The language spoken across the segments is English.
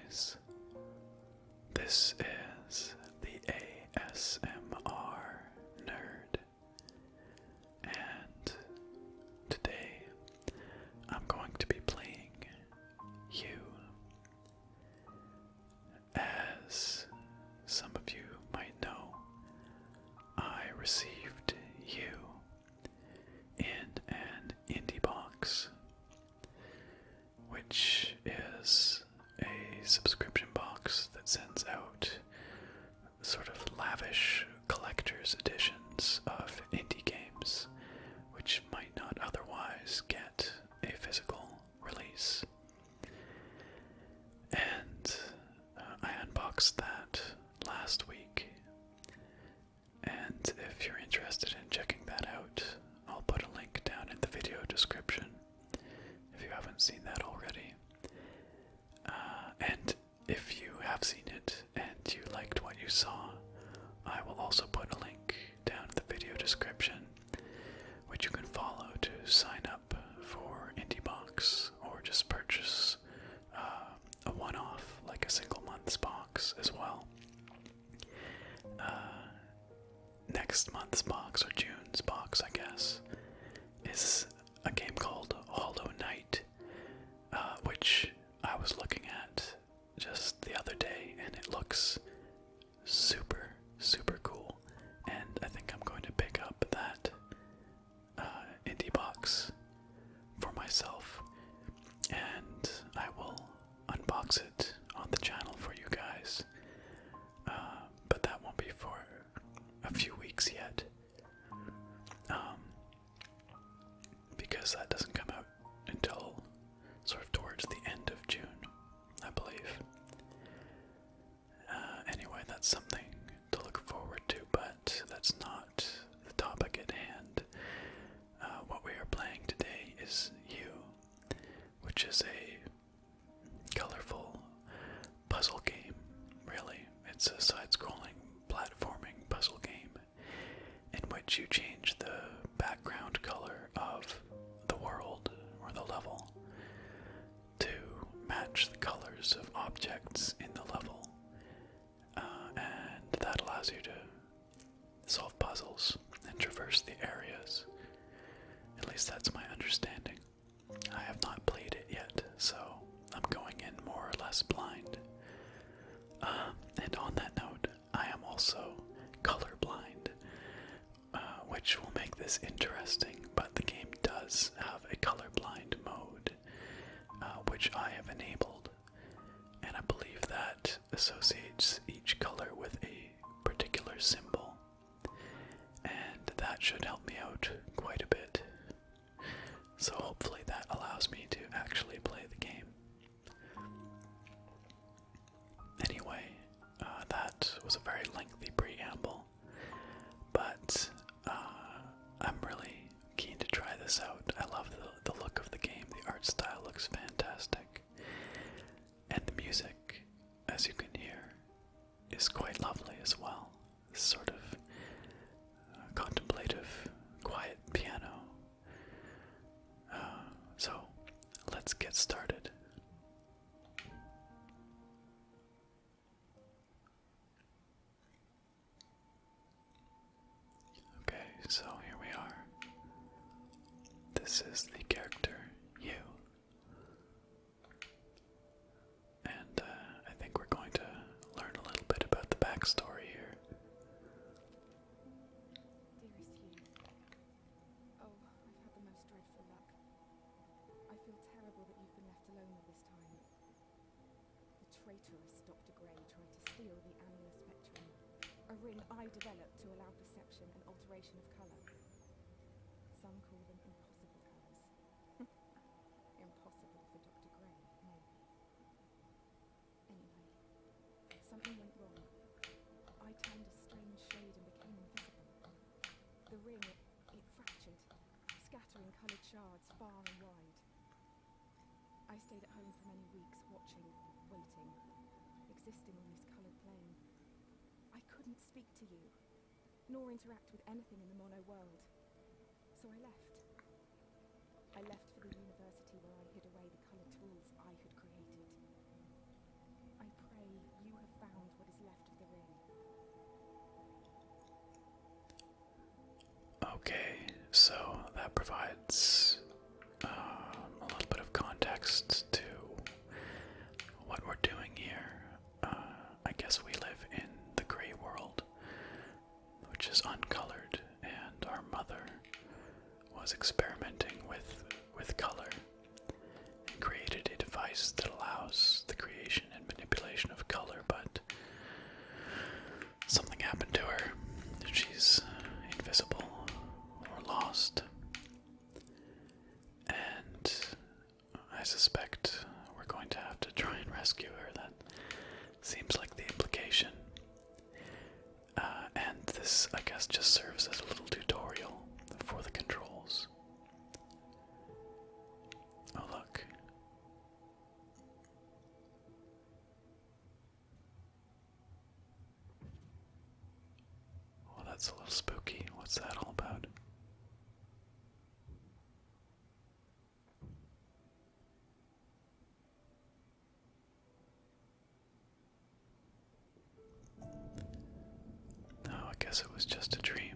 guys. This is the ASMR Nerd, and today I'm going to be playing You. As some of you might know, I received You in an indie box, which is a subscription box that sends out sort of lavish collector's editions of indie games, which might not otherwise get a physical release. And I unboxed that last week, and if you're interested in checking that out, I'll put a link down in the video description if you haven't seen that already. And if you have seen it and you liked what you saw, I will also put a link down in the video description, which you can follow to sign up for IndieBox or just purchase a one-off, like a single month's box as well. Next month's box, or June's box, I guess, is a game called Hollow Knight, which I was looking at just the other day, and it looks super, super cool, and I think I'm going to pick up that indie box for myself, and I will unbox it on the channel for you guys, but that won't be for a few weeks yet, because that doesn't come out until sort of towards the end of June, I believe. Anyway, that's something to look forward to, but that's not the topic at hand. What we are playing today is You, which is a colorful puzzle game, really. It's a side-scrolling platforming puzzle game in which you change the background color of the world or the level to match the colors of objects in the level, and that allows you to solve puzzles and traverse the areas. At least that's my understanding. I have not played it yet, so I'm going in more or less blind. And on that note, I am also colorblind, which will make this interesting, but the game does have a colorblind mode, which I have enabled, and I believe that associates each color with a particular symbol, and that should help me out quite a bit. So hopefully that allows me to actually play the game. Anyway, that was a very lengthy preamble, but I'm really keen to try this out. I love the look of the game. The art style looks fantastic, and the music, as you can hear, is quite lovely as well. This sort of contemplative, quiet piano. So let's get started. Okay, so here we are. This is the character, You. And I think we're going to learn a little bit about the backstory here. Dearest You, oh, I've had the most dreadful luck. I feel terrible that you've been left alone all this time. The traitorous Dr. Gray tried to steal the annular spectrum, a ring I developed to allow perception and alteration of colour. Some call them impossible colours. Impossible for Dr. Gray, maybe. Anyway, something went wrong. I turned a strange shade and became invisible. The ring, it fractured, scattering coloured shards far and wide. I stayed at home for many weeks, watching, waiting, existing on this coloured plane. I couldn't speak to you, nor interact with anything in the mono world. So I left. I left for the university where I hid away the coloured tools I had created. I Okay, so that provides a little bit of context to what we're doing here. I guess we live in the gray world, which is uncolored, and our mother was experimenting with color and created a device that allows the creation and manipulation of color, but something happened to her. She's invisible or lost. And I suspect we're going to have to try and rescue her. That seems like the implication. And this, I guess, just serves as a little tutorial for the controls. Oh, look. Well, that's a little spooky. What's that all about? No, I guess it was just a dream.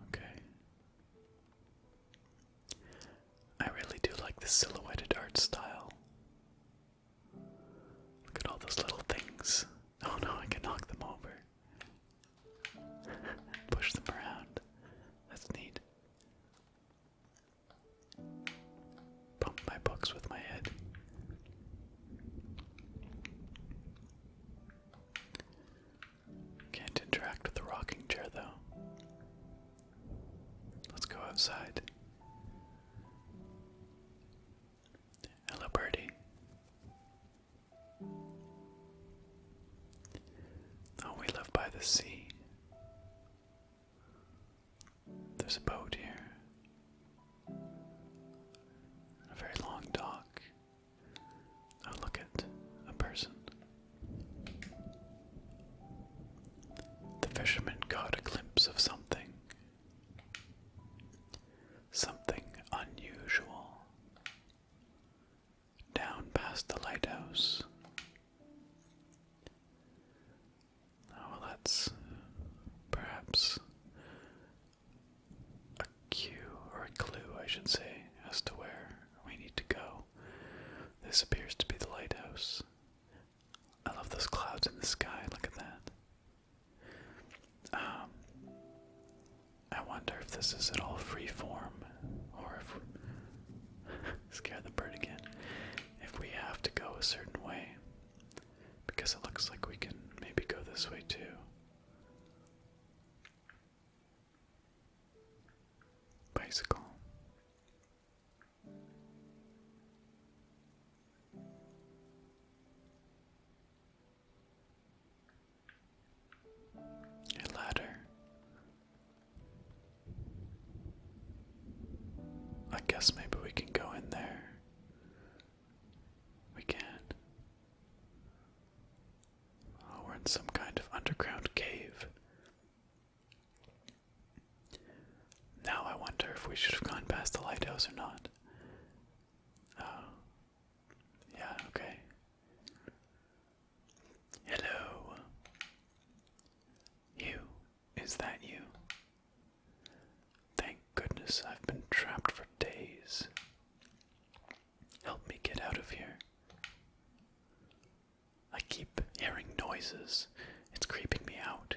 Okay. I really do like the silhouetted art style. Look at all those little things. Oh no, I can knock them over. Push them around. That's neat. Bump my books with my head. Can't interact with the rocking chair though. Let's go outside. Hello, birdie. Oh, we live by the sea. There's a boat here. A very long dock. Oh, look at a person. The fisherman caught a glimpse of something. Something unusual. Down past the lighthouse. Oh, well, that's perhaps a cue or a clue, I should say, as to where we need to go. This appears to be the lighthouse. I love those clouds in the sky, look at that. I wonder if this is at all free form, or if scare the bird again. If we have to go a certain way, because it looks like we can maybe go this way too. Bicycle. A ladder. I guess maybe we can go in there. We can. Oh, we're in some kind of underground cave. Now I wonder if we should have gone past the lighthouse or not. Oh. Yeah, okay. Hello. You. Is that you? Thank goodness I've been trapped for days. Help me get out of here. I keep hearing noises. It's creeping me out.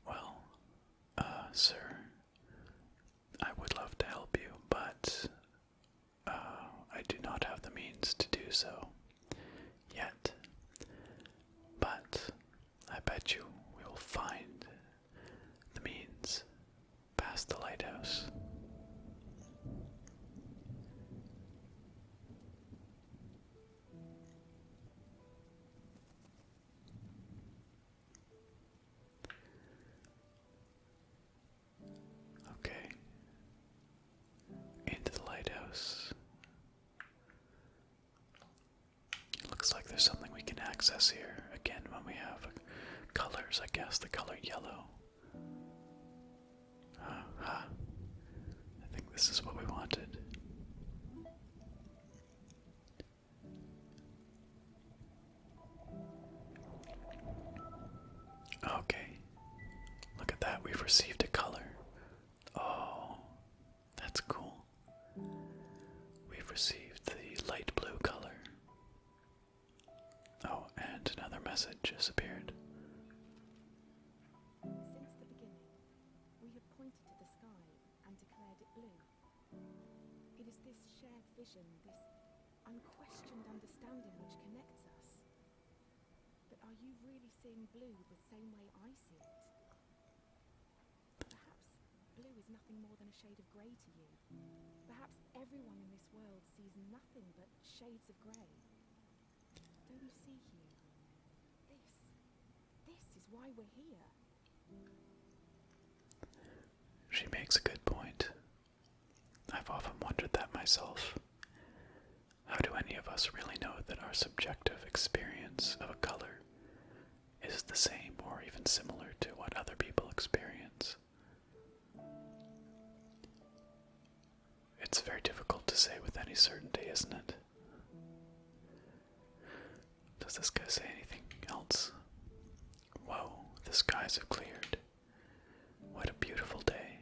Well, sir, I would love to help you, but I do not have the means to do so yet. But I bet you we will find the means past the lighthouse. Okay. Into the lighthouse. It looks like there's something we can access here. Again, when we have colors, I guess, the color yellow. I think this is what we wanted. received a color. Oh, that's cool. We've received the light blue color. Oh, and another message has appeared. Since the beginning, we have pointed to the sky and declared it blue. It is this shared vision, this unquestioned understanding which connects us. But are you really seeing blue the same way I see it? Perhaps blue is nothing more than a shade of grey to you. Perhaps everyone in this world sees nothing but shades of grey. Don't you see, Hugh? This is why we're here. She makes a good point. I've often wondered that myself. How do any of us really know that our subjective experience of a color is the same or even similar to what other people experience? It's very difficult to say with any certainty, isn't it? Does this guy say anything else? Whoa, the skies have cleared. What a beautiful day.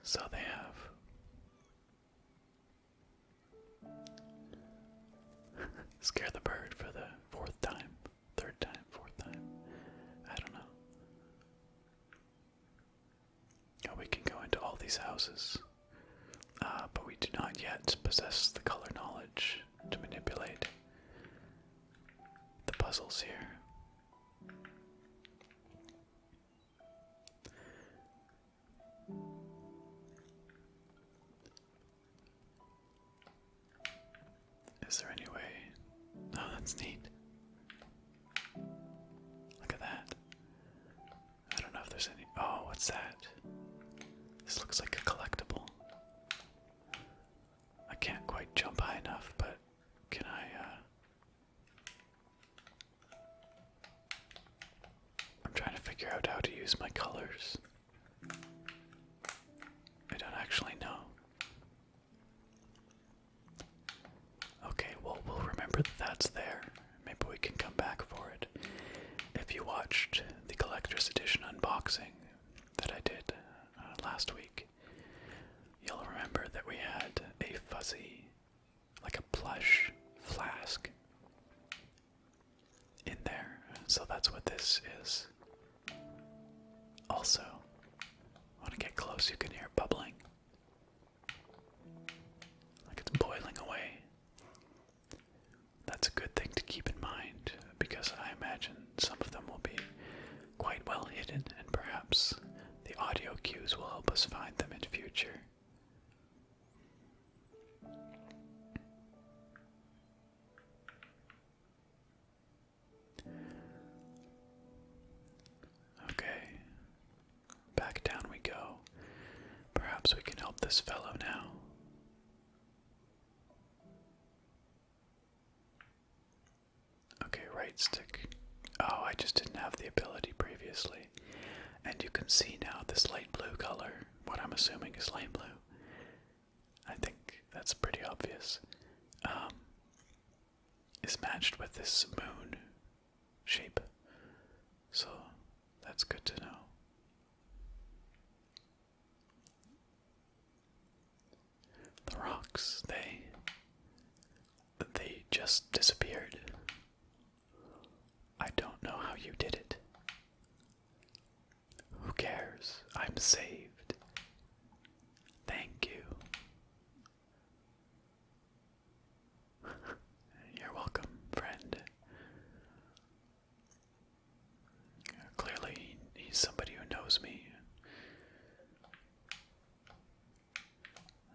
So they have. Scare the bird for the fourth time, third time, fourth time. I don't know. Oh, we can go into all these houses, but we do not yet possess the color knowledge to manipulate the puzzles here. Is there any way? Oh, that's neat. Look at that. I don't know if there's any. Oh, what's that? This looks like a collectible. I can't quite jump high enough, but can I, I'm trying to figure out how to use my colors. I don't actually know. Okay, well, we'll remember that that's there. Maybe we can come back for it. If you watched the collector's edition unboxing that I did last week, you'll remember that we had a fuzzy, like a plush flask in there. So that's what this is. Also, when I get close, you can hear it bubbling. Like it's boiling away. That's a good thing to keep in mind, because I imagine some of them will be quite well hidden, and perhaps the audio cues will help us find them in future. Okay, back down we go. Perhaps we can help this fellow now. Okay, right stick. Oh, I just didn't have the ability previously. And you can see now this light blue color, what I'm assuming is light blue. I think that's pretty obvious. Is matched with this moon shape. So that's good to know. The rocks, they just disappeared. I don't know how you did it. Who cares? I'm saved. Thank you. You're welcome, friend. Clearly, he's somebody who knows me.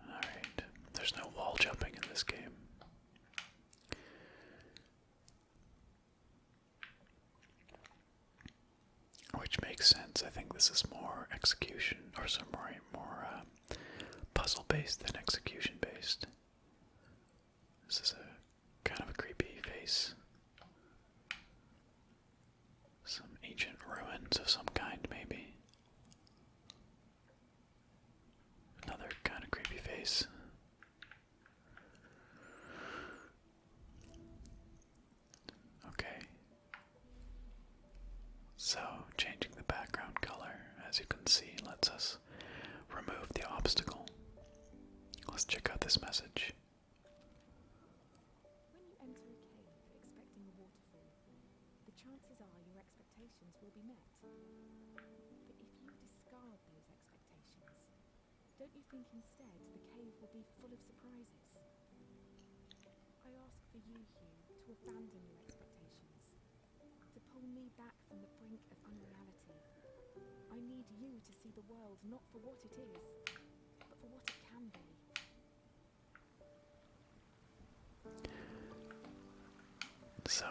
Alright, there's no wall jumping in this game. Which makes sense. I think this is more execution, or some more puzzle-based than execution-based. This is a kind of a creepy face. Some ancient ruins of some kind, maybe. Another kind of creepy face. Okay. So, changing as you can see, lets us remove the obstacle. Let's check out this message. When you enter a cave expecting a waterfall, the chances are your expectations will be met. But if you discard those expectations, don't you think instead the cave will be full of surprises? I ask for you, Hugh, to abandon your expectations, to pull me back from the brink of unreality. I need you to see the world not for what it is, but for what it can be. So,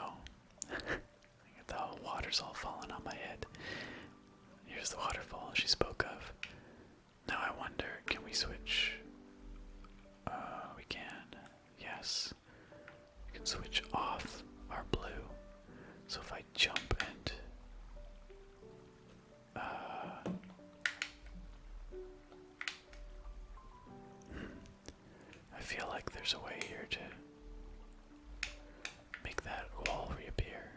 the water's all falling on my head. Here's the waterfall she spoke of. Now I wonder, can we switch? We can. Yes. We can switch off our blue. So if I jump and I feel like there's a way here to make that wall reappear.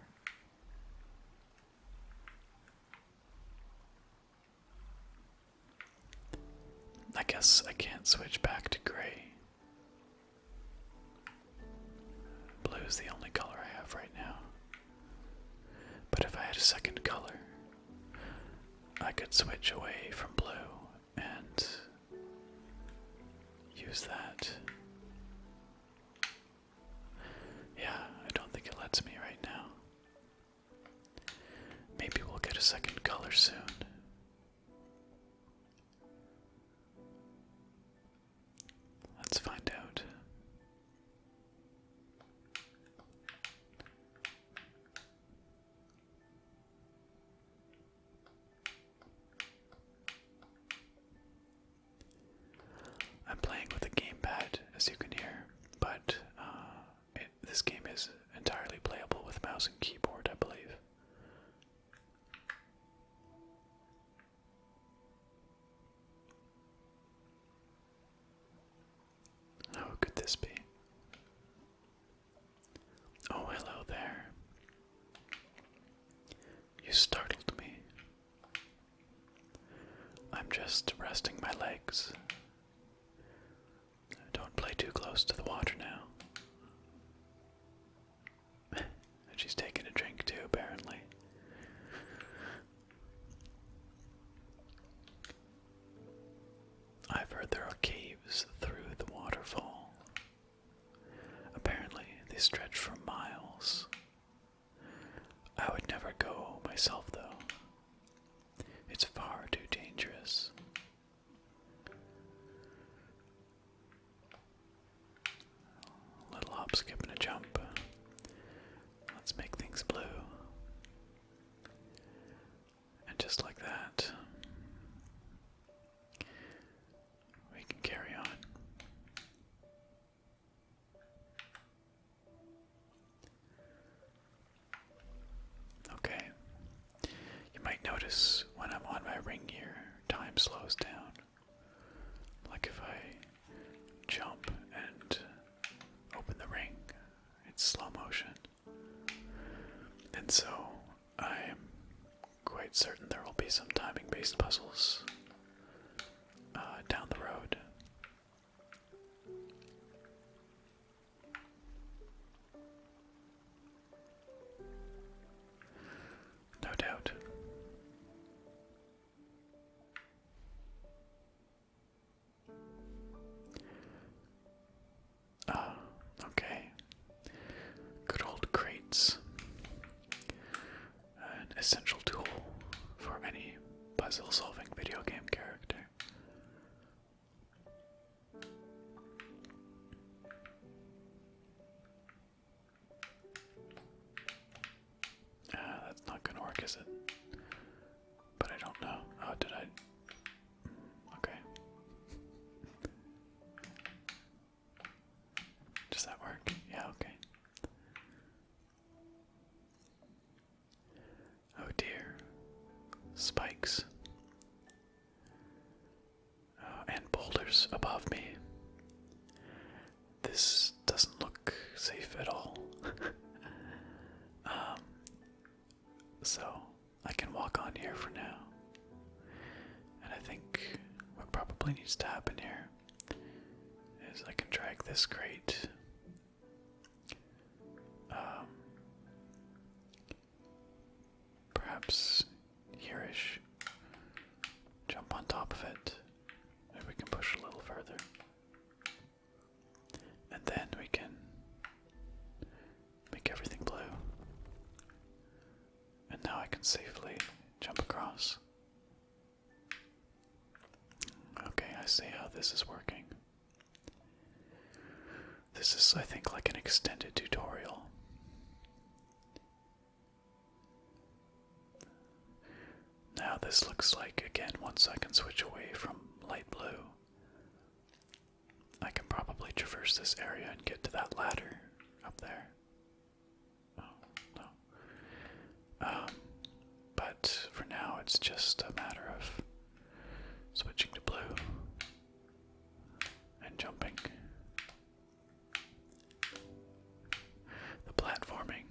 I guess I can't switch back to gray. Blue is the only color I have right now. But if I had a second color, I could switch away from blue and use that. Yeah, I don't think it lets me right now. Maybe we'll get a second color soon. Let's find out. I'm playing with a gamepad, as you can hear, but this game is entirely playable with mouse and keyboard, I believe. How could this be? Oh, hello there. You startled me. I'm just resting my legs. Don't play too close to the water now. And she's taking a drink too, apparently. I've heard there are caves through the waterfall. Apparently, they stretch for miles. I would never go myself, though. It's far too dangerous. A little hop, skip, and a jump. Let's make things blue. And just like that, we can carry on. Okay. You might notice when I'm on my ring here, time slows down. Like if I jump and open the ring, it's slow motion. And so I am quite certain there will be some timing-based puzzles down the road. No doubt. Okay. Good old crates. An essential tool for any puzzle-solving video game character. That's not gonna work, is it? But I don't know. Oh, did I? Okay. Does that work? Yeah, okay. Oh dear. Spikes. And boulders above me. This doesn't look safe at all. So, I can walk on here for now. And I think what probably needs to happen here is I can drag this crate perhaps here-ish, jump on top of it. Maybe we can push a little further. And then we can make everything blue. And now I can safely jump across. Okay, I see how this is working. This is, I think, like an extended tutorial. Now this looks like, again, once I can switch away from light blue, I can probably traverse this area and get to that ladder up there. Oh, no. But for now it's just a matter of switching to blue and jumping. The platforming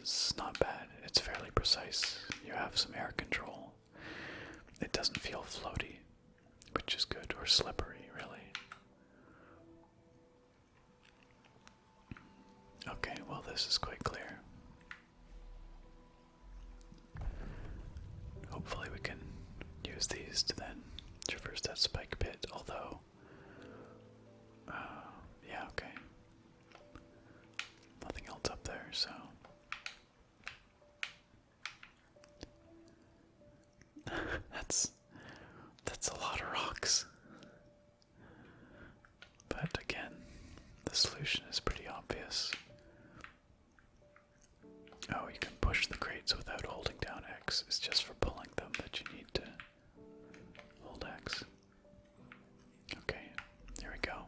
is not bad. It's fairly precise. You have some air control. It doesn't feel floaty, which is good, or slippery, really. Okay, well, this is quite clear. Hopefully we can use these to then traverse that spike pit, although... yeah, okay. Nothing else up there, so... That's a lot of rocks. But again, the solution is pretty obvious. Oh, you can push the crates without holding down X. It's just for pulling them that you need to hold X. Okay, here we go.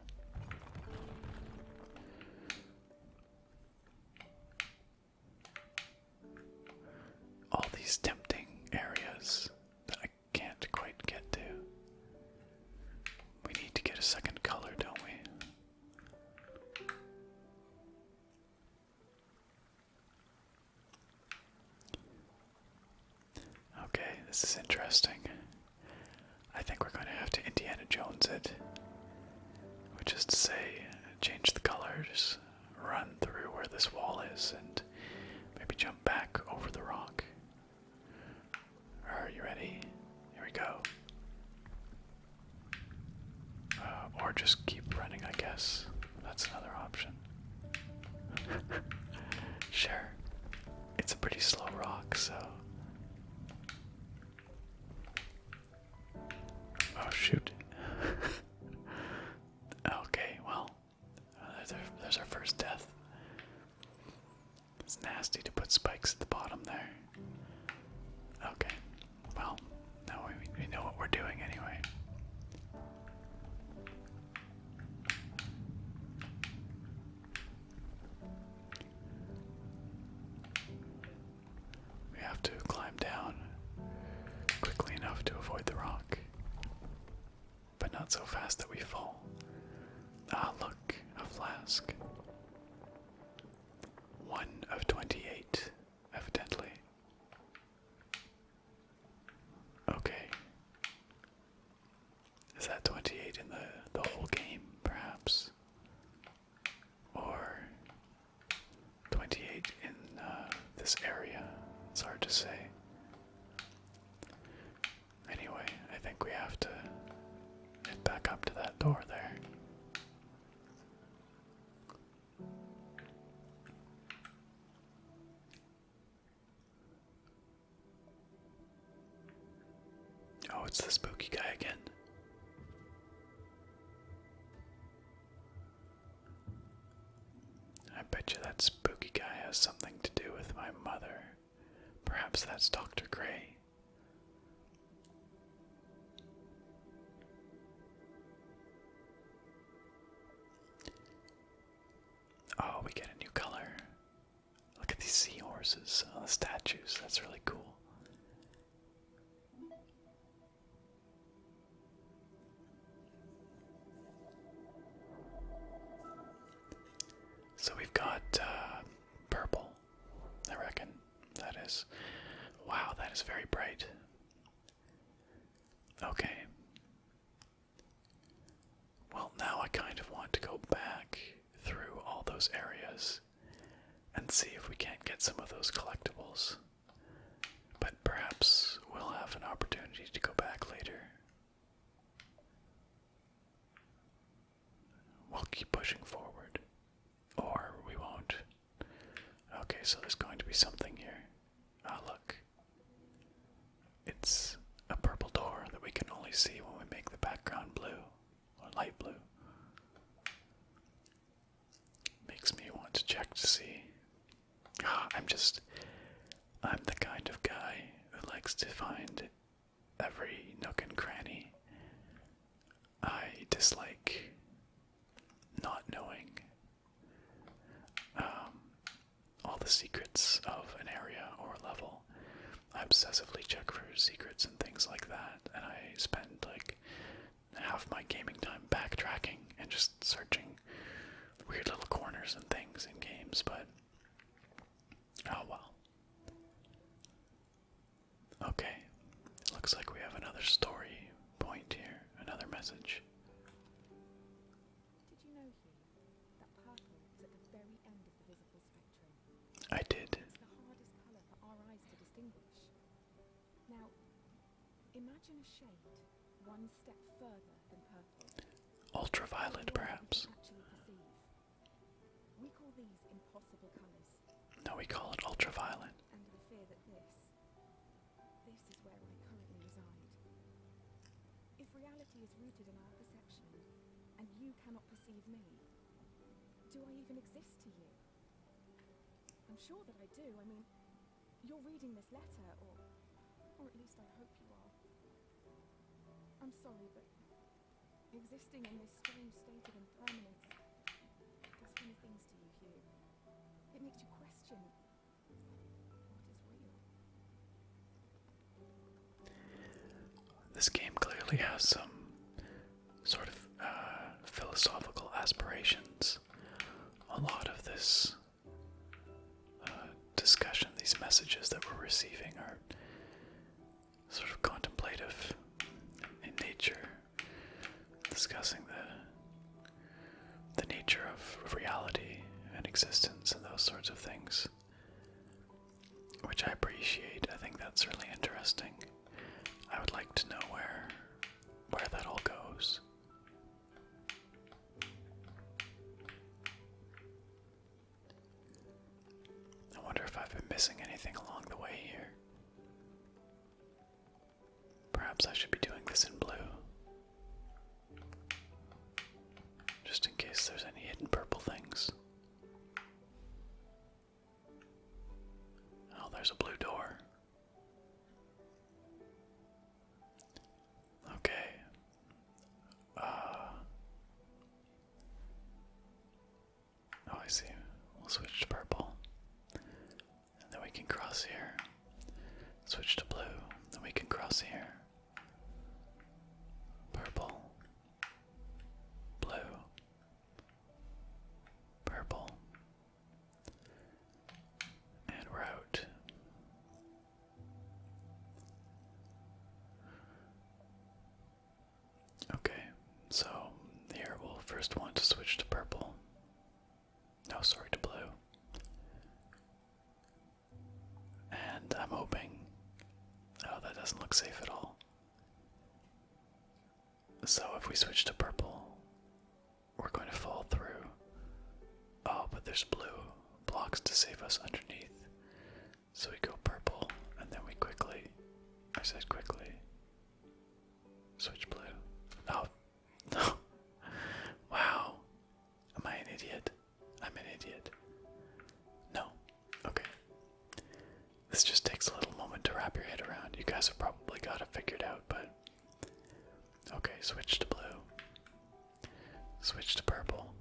All these tempting areas that I can't quite get to. We need to get a second color, don't we? Okay, this is interesting. I think we're going to have to Indiana Jones it. Which is to say, change the colors, run through where this wall is, and maybe jump back over the rock. Are you ready? Here we go. Or just keep running, I guess. That's another option. Sure. It's a pretty slow rock, so... Oh, shoot. Okay, well, there's our first death. It's nasty to put spikes at the bottom there. Okay, well, now we know what we're doing anyway. We have to climb down quickly enough to avoid the rock, but not so fast that we fall. Ah, look, a flask. 1 of 28, evidently. Okay. Is that 28 in the whole game, perhaps? Or 28 in this area? It's hard to say. Anyway, I think we have to head back up to that door there. Oh, it's the spooky guy again. I bet you that spooky guy has something to do with my mother. Perhaps that's Dr. Gray. Oh, we get a new color. Look at these seahorses on the statues. That's really cool. So we've got purple, I reckon. That is, wow, that is very bright. Okay, those areas and see if we can't get some of those collectibles. But perhaps we'll have an opportunity to go back later. We'll keep pushing forward. Or we won't. Okay, so there's going to be something here. Ah, look. It's a purple door that we can only see when we make the background blue, or light blue. Makes me want to check to see. I'm the kind of guy who likes to find every nook and cranny. I dislike not knowing all the secrets of an area or level. I obsessively check for secrets and things like that, and I spend like half my gaming time backtracking and just searching weird little corners and things in games, but oh well. Okay, looks like we have another story point here, another message. Did you know, Hugh, that purple is at the very end of the visible spectrum? I did. It's the hardest colour for our eyes to distinguish. Now, imagine a shade one step further than purple. Ultraviolet, perhaps. Actually perceive. We call these impossible colours. No, we call it ultraviolet. And I fear that this is where I currently reside. If reality is rooted in our perception, and you cannot perceive me, do I even exist to you? I'm sure that I do. I mean, you're reading this letter, or at least I hope you are. I'm sorry, but existing in this strange state of impermanence does funny things to you, Hugh. It makes you question what is real. This game clearly has some sort of philosophical aspirations. A lot of this discussion, these messages that we're receiving, are sort of contemplative in nature, discussing the nature of reality and existence and those sorts of things, which I appreciate. I think that's really interesting. I would like to know where that all goes. I wonder if I've been missing anything along the way here. Perhaps I should be doing this in blue, just in case there's any hidden purple things. Oh, there's a blue door. Okay. Oh, I see. We'll switch to purple. And then we can cross here. Switch to blue. Then we can cross here. Purple. Blue. Purple. And we're out. Okay, so here we'll first want to switch to purple. No, sorry, to blue. And I'm hoping... Oh, that doesn't look safe at all. So if we switch to purple, we're going to fall through. Oh, but there's blue blocks to save us underneath. So we go purple, and then we quickly... I said quickly. Switch blue. Oh, no. Wow. Am I an idiot? I'm an idiot. No. Okay. This just takes a little moment to wrap your head around. You guys have probably got it figured out, but... Okay, switch to blue. Switch to purple.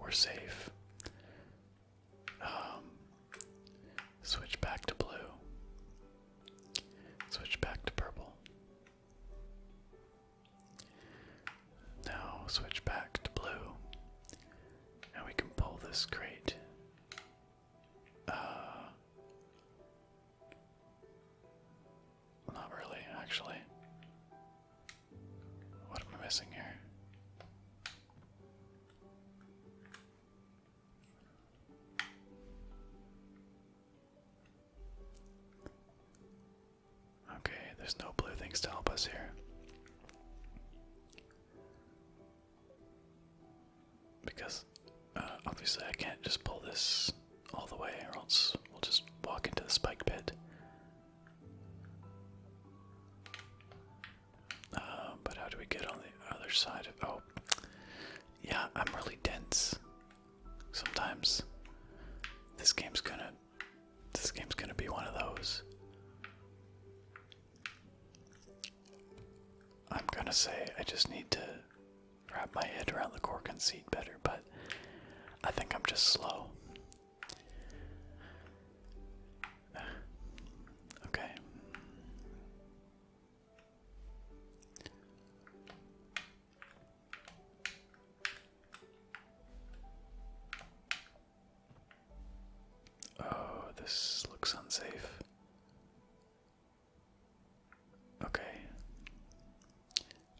We're safe. Switch back to blue. Switch back to purple. Now switch back to blue. And we can pull this crate. Not really, actually. What am I missing here? there's no blue things to help us here. Because obviously I can't just pull this all the way, or else we'll just walk into the spike pit. But how do we get on the other side of... Oh, yeah, I'm really dense. Sometimes this game's gonna be one of those. I'm gonna say I just need to wrap my head around the cork and seat better, but I think I'm just slow. Okay. Oh, this looks unsafe. Okay.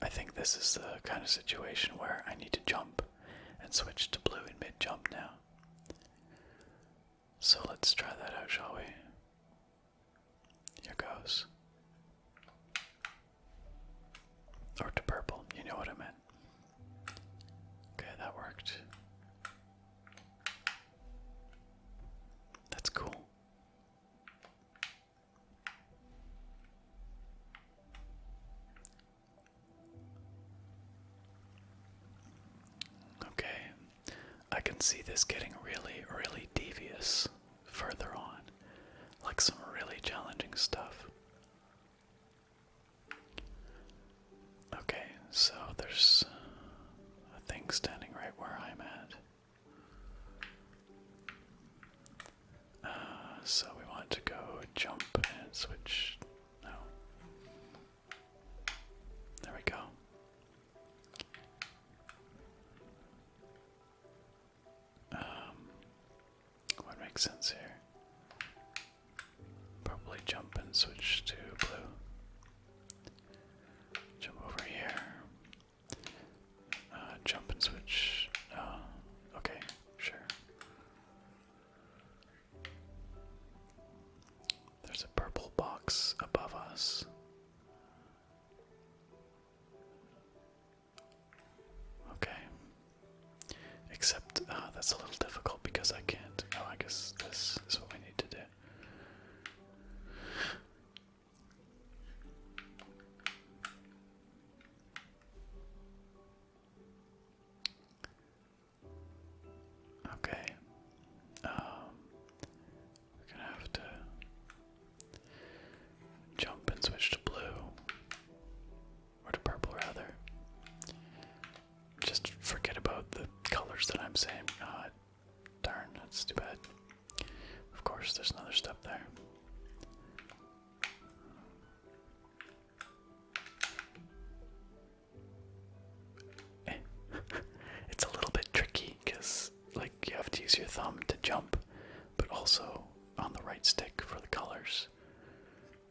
I think this is the kind of situation where I need to jump and switch to blue in mid-jump now. So let's try that out, shall we? Here goes. Or to purple, you know what I meant. Okay, that worked. That's cool. Okay, I can see this getting really, really devious further on. Like some really challenging stuff. Okay, so there's a thing standing right where I'm at. So we want to go jump and switch. No. There we go. What makes sense here? Probably jump and switch to blue. Jump over here. Jump and switch. Okay, sure. There's a purple box above us. Okay. Except, that's a little difficult because I can't. Oh, I guess this is what we need to do. Okay. We're gonna have to jump and switch to blue. Or to purple, rather. Just forget about the colors that I'm saying. Darn, that's too bad. Of course, there's another step there. It's a little bit tricky because, like, you have to use your thumb to jump, but also on the right stick for the colors.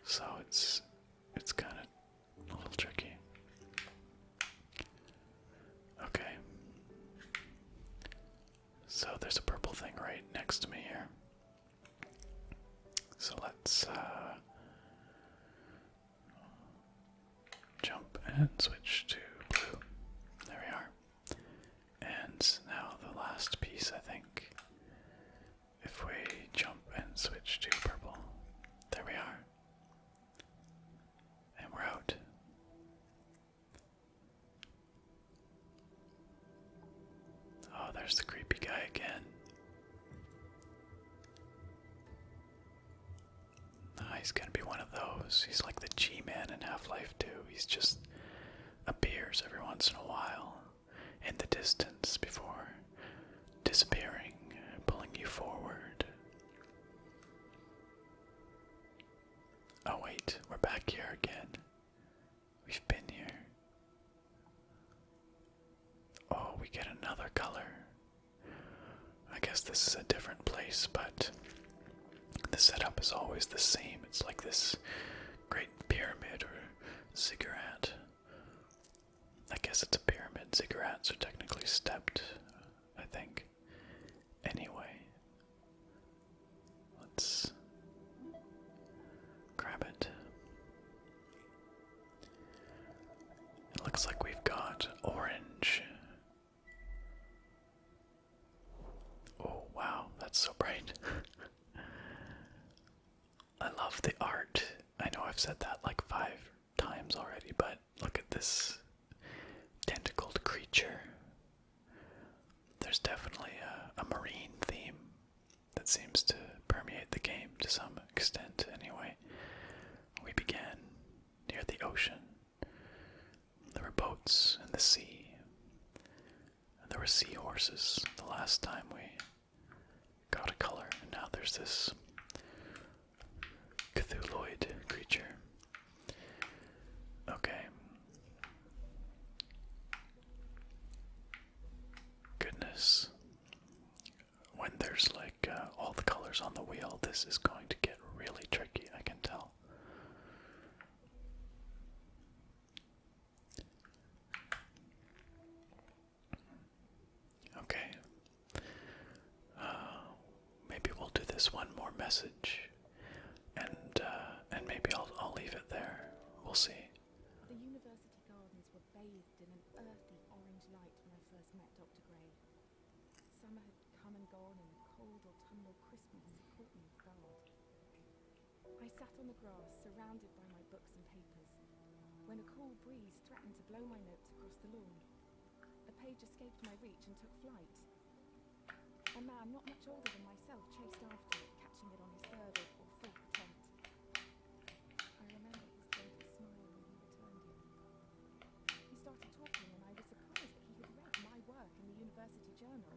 So it's kind of a little tricky. Okay. So there's a purple thing right next to me here. So let's jump and switch to blue. There we are. And now the last piece, I think. If we jump and switch to purple. There we are. And we're out. Oh, there's the creepy guy again. He's gonna be one of those. He's like the G-Man in Half-Life 2. He's just appears every once in a while in the distance before disappearing, pulling you forward. Oh wait, we're back here again. We've been here. Oh, we get another color. I guess this is a different place, but the setup is always the same. It's like this great pyramid or ziggurat. I guess it's a pyramid. Ziggurats are technically stepped, I think. Anyway, let's grab it. Looks like we've got orange. Oh wow, that's so bright. I love the art. I know I've said that like 5 times already, but look at this tentacled creature. There's definitely a marine theme that seems to permeate the game to some extent anyway. We began near the ocean. There were boats in the sea. There were seahorses the last time we got a color, and now there's this Cthulhuid creature. Okay. Goodness. When there's like all the colors on the wheel, this is going to get really tricky, I can tell. Okay. Maybe we'll do this one more message, and maybe I'll leave it there. We'll see. The university gardens were bathed in an earthy orange light when I first met Dr. Gray. Summer had come and gone, and cold autumnal crispness caught me off guard. I sat on the grass, surrounded by my books and papers, when a cool breeze threatened to blow my notes across the lawn. A page escaped my reach and took flight. A man not much older than myself chased after it, catching it on his third or fourth attempt. I remember his gentle smile when he returned it. He started talking, and I was surprised that he had read my work in the university journal.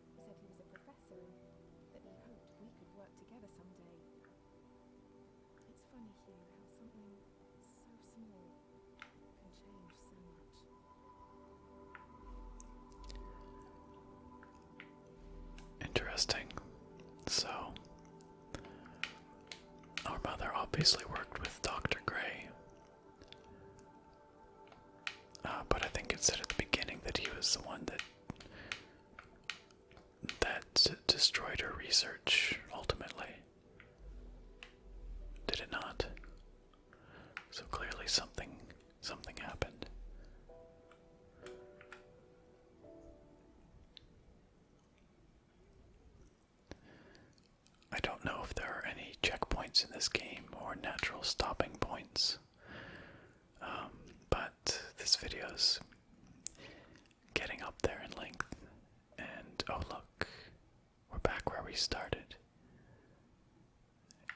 He said he was a professor and that he hoped we could work together someday. It's funny, Hugh, how something so small can change so much. Interesting. So, our mother obviously worked with Dr. Gray. But I think it said at the beginning that he was the one that destroyed her research, ultimately. Did it not? So clearly something happened. I don't know if there are any checkpoints in this game or natural stopping points, but this video's getting up there in length, and oh look, we're back where we started.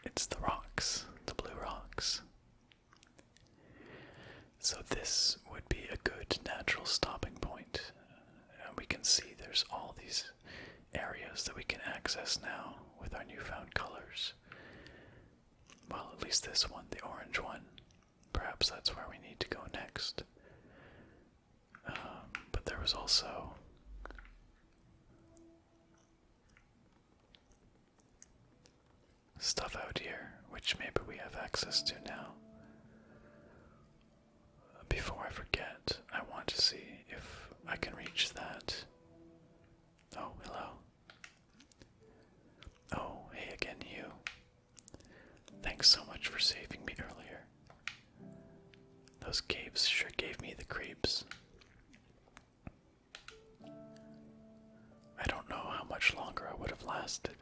It's the rocks, the blue rocks. So this would be a good natural stopping point, and we can see there's all these areas that we can access now with our newfound colors. Well, at least this one, the orange one. Perhaps that's where we need to go next. But there was also stuff out here, which maybe we have access to now. Before I forget, I want to see if I can reach that. Oh, hello. Oh, hey again, you. Thanks so much for saving me earlier. Those caves sure gave me the creeps. I don't know how much longer I would have lasted.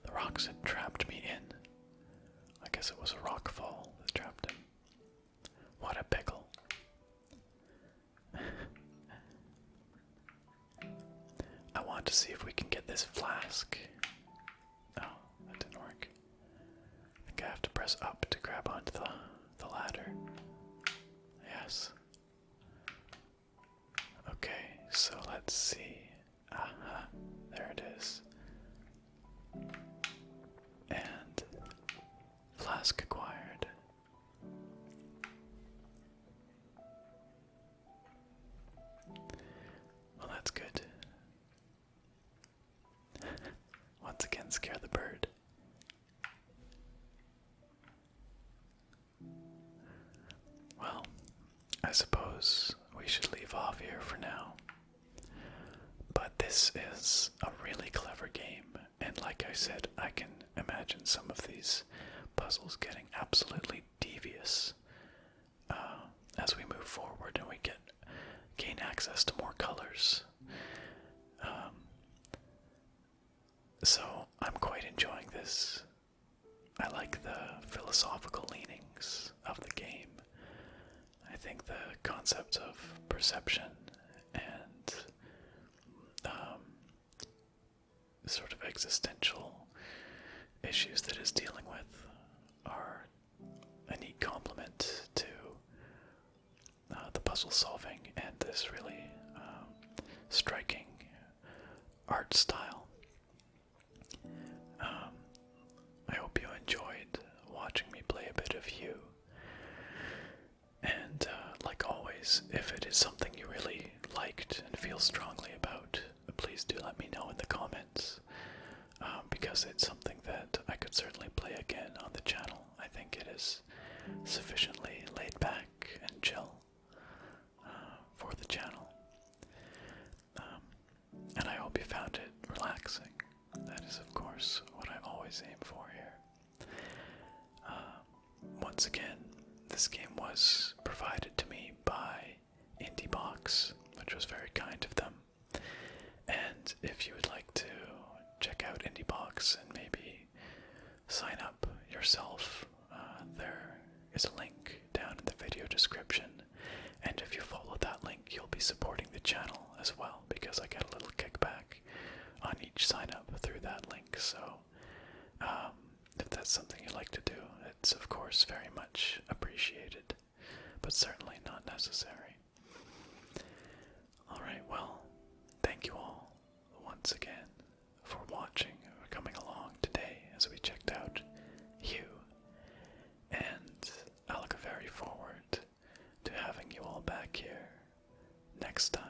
The rocks had trapped me in. I guess it was a rock fall that trapped him. What a pickle. I want to see if we can get this flask. Oh, that didn't work. I think I have to press up to grab onto the ladder. Yes. Okay, so let's see. Aha, there it is. And flask acquired. Well, that's good. Once again, scare the bird. Well, I suppose we should leave off here for now. But this is a really clever game, and like I said, I can imagine some of these puzzles getting absolutely devious as we move hours. So I'm quite enjoying this. I like the philosophical leanings of the game. I think the concepts of perception and sort of existential issues that it's dealing with are a neat complement to the puzzle solving and this really striking art style. I hope you enjoyed watching me play a bit of You. And like always, if it is something you really liked and feel strongly about, please do let me know in the comments, because it's something that I could certainly play again on the channel. I think it is sufficiently laid back and chill for the channel. And I hope you found it relaxing. That is, of course, what I always aim for here. Once again, this game was provided to me by IndieBox, which was very kind of them. And if you would like to check out IndieBox and maybe sign up yourself, there is a link down in the video description. And if you follow that link, you'll be supporting the channel as well, because I get a little kickback on each sign up through that link. So if that's something you'd like to do, it's of course very much appreciated, but certainly not necessary. Alright, well, thank you all once again for watching or coming along today as we checked out You, and I look very forward to having you all back here next time.